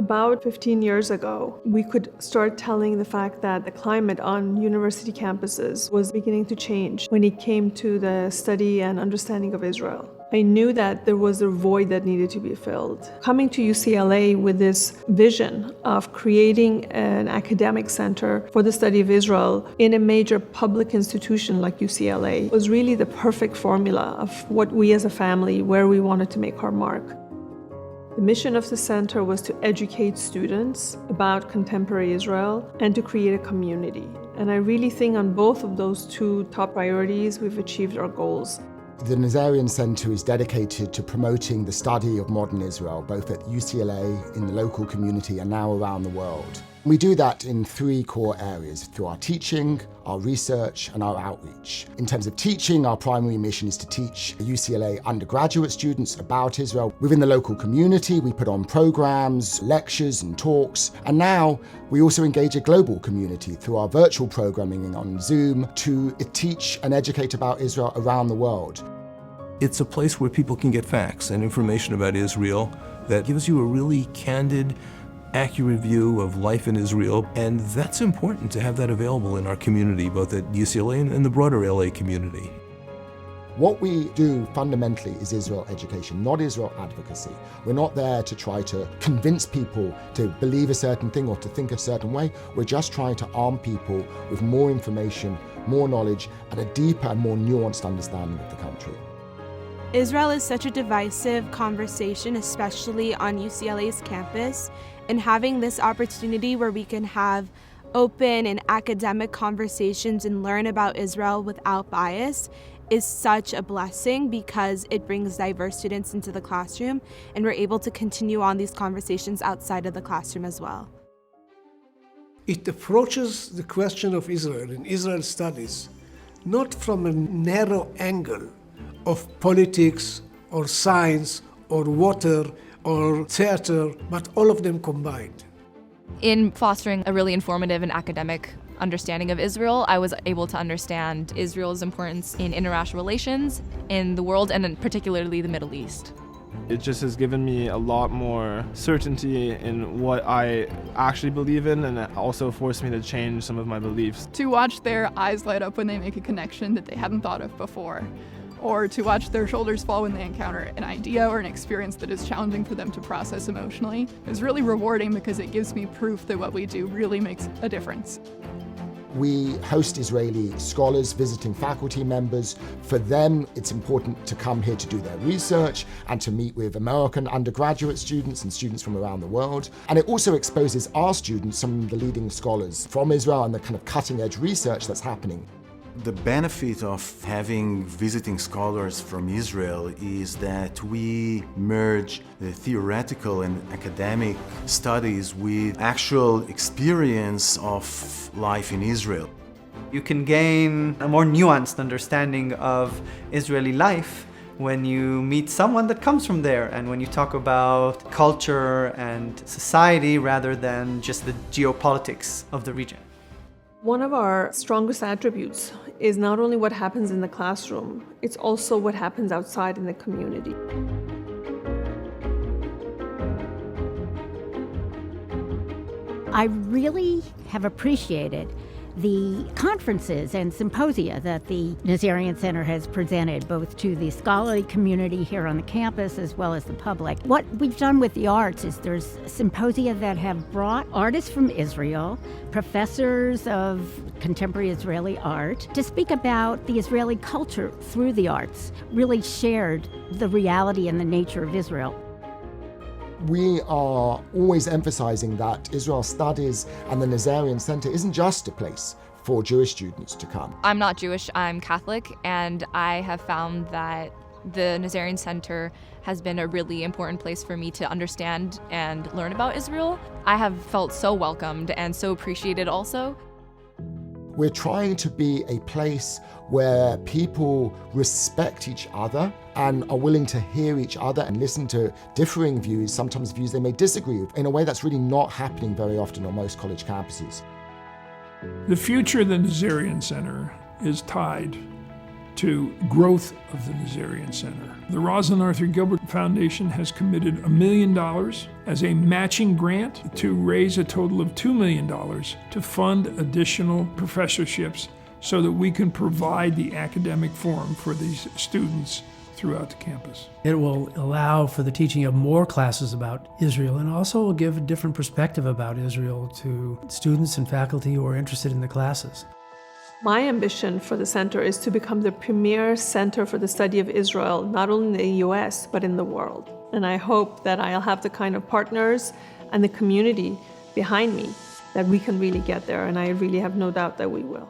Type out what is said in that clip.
About 15 years ago, we could start telling the fact that the climate on university campuses was beginning to change when it came to the study and understanding of Israel. I knew that there was a void that needed to be filled. Coming to UCLA with this vision of creating an academic center for the study of Israel in a major public institution like UCLA was really the perfect formula of what we as a family, where we wanted to make our mark. The mission of the center was to educate students about contemporary Israel and to create a community. And I really think on both of those two top priorities, we've achieved our goals. The Nazarian Center is dedicated to promoting the study of modern Israel, both at UCLA, in the local community, and now around the world. We do that in three core areas: through our teaching, our research, and our outreach. In terms of teaching, our primary mission is to teach UCLA undergraduate students about Israel. Within the local community, we put on programs, lectures, and talks. And now we also engage a global community through our virtual programming on Zoom to teach and educate about Israel around the world. It's a place where people can get facts and information about Israel that gives you a really candid, accurate view of life in Israel, and that's important to have that available in our community, both at UCLA and the broader LA community. What we do fundamentally is Israel education, not Israel advocacy. We're not there to try to convince people to believe a certain thing or to think a certain way. We're just trying to arm people with more information, more knowledge, and a deeper and more nuanced understanding of the country. Israel is such a divisive conversation, especially on UCLA's campus, and having this opportunity where we can have open and academic conversations and learn about Israel without bias is such a blessing because it brings diverse students into the classroom, and we're able to continue on these conversations outside of the classroom as well. It approaches the question of Israel and Israel studies not from a narrow angle of politics or science or water or theater, but all of them combined. In fostering a really informative and academic understanding of Israel, I was able to understand Israel's importance in international relations in the world, and particularly the Middle East. It just has given me a lot more certainty in what I actually believe in, and it also forced me to change some of my beliefs. To watch their eyes light up when they make a connection that they hadn't thought of before, or to watch their shoulders fall when they encounter an idea or an experience that is challenging for them to process emotionally, is really rewarding because it gives me proof that what we do really makes a difference. We host Israeli scholars, visiting faculty members. For them, it's important to come here to do their research and to meet with American undergraduate students and students from around the world. And it also exposes our students, some of the leading scholars from Israel, and the kind of cutting-edge research that's happening. The benefit of having visiting scholars from Israel is that we merge the theoretical and academic studies with actual experience of life in Israel. You can gain a more nuanced understanding of Israeli life when you meet someone that comes from there, and when you talk about culture and society rather than just the geopolitics of the region. One of our strongest attributes is not only what happens in the classroom, it's also what happens outside in the community. I really have appreciated the conferences and symposia that the Nazarian Center has presented, both to the scholarly community here on the campus as well as the public. What we've done with the arts is there's symposia that have brought artists from Israel, professors of contemporary Israeli art, to speak about the Israeli culture through the arts, really shared the reality and the nature of Israel. We are always emphasizing that Israel Studies and the Nazarian Center isn't just a place for Jewish students to come. I'm not Jewish, I'm Catholic, and I have found that the Nazarian Center has been a really important place for me to understand and learn about Israel. I have felt so welcomed and so appreciated also. We're trying to be a place where people respect each other and are willing to hear each other and listen to differing views, sometimes views they may disagree with, in a way that's really not happening very often on most college campuses. The future of the Nazarian Center is tied to growth of the Nazarian Center. The Rosalind Arthur Gilbert Foundation has committed $1 million as a matching grant to raise a total of $2 million to fund additional professorships so that we can provide the academic forum for these students throughout the campus. It will allow for the teaching of more classes about Israel, and also will give a different perspective about Israel to students and faculty who are interested in the classes. My ambition for the center is to become the premier center for the study of Israel, not only in the US, but in the world. And I hope that I'll have the kind of partners and the community behind me that we can really get there, and I really have no doubt that we will.